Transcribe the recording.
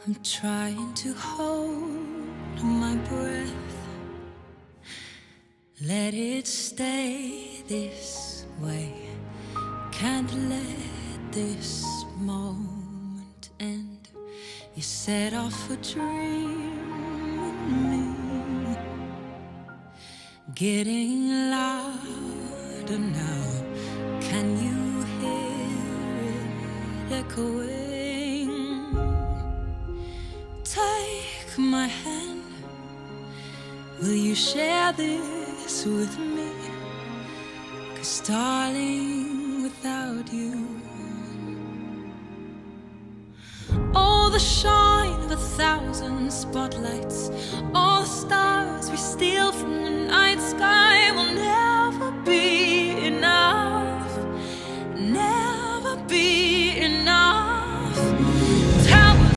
I'm trying to hold my breath. Let it stay this way. Can't let this moment end. You set off a dream in me, getting louder now. Can you hear it echoing? Take my hand. Will you share this with me? 'Cause darling, without you, all the shine of 1,000 spotlights, all the stars we steal from the night sky will never